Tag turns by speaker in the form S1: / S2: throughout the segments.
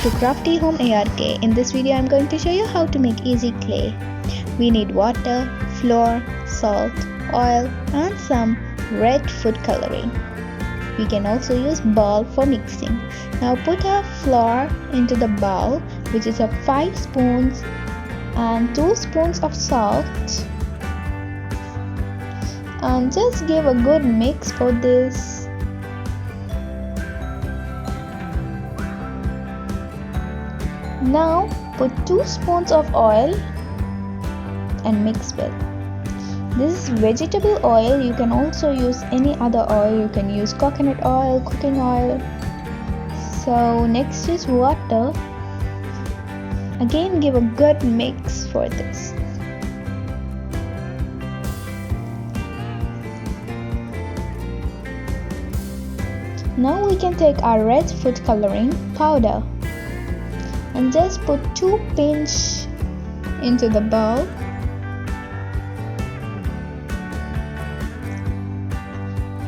S1: to Crafty Home ARK. In this video I'm going to show you how to make easy clay. We need water, flour, salt, oil and some red food coloring. We can also use bowl for mixing. Now put our flour into the bowl, which is of 5 spoons and 2 spoons of salt, and just give a good mix for this. Now put 2 spoons of oil and mix well. This is vegetable oil. You can also use any other oil. You can use coconut oil, cooking oil. So next is water. Again, give a good mix for this. Now we can take our red food coloring powder and just put 2 pinch into the bowl.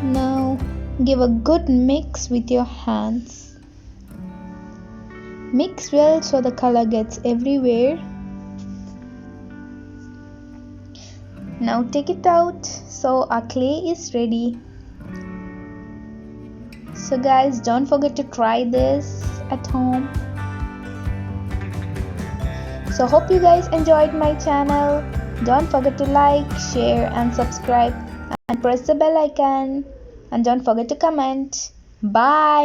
S1: Now give a good mix with your hands. Mix well so the color gets everywhere. Now take it out. So our clay is ready. So guys, don't forget to try this at home. So hope you guys enjoyed my channel. Don't forget to like, share and subscribe and press the bell icon. And don't forget to comment. Bye.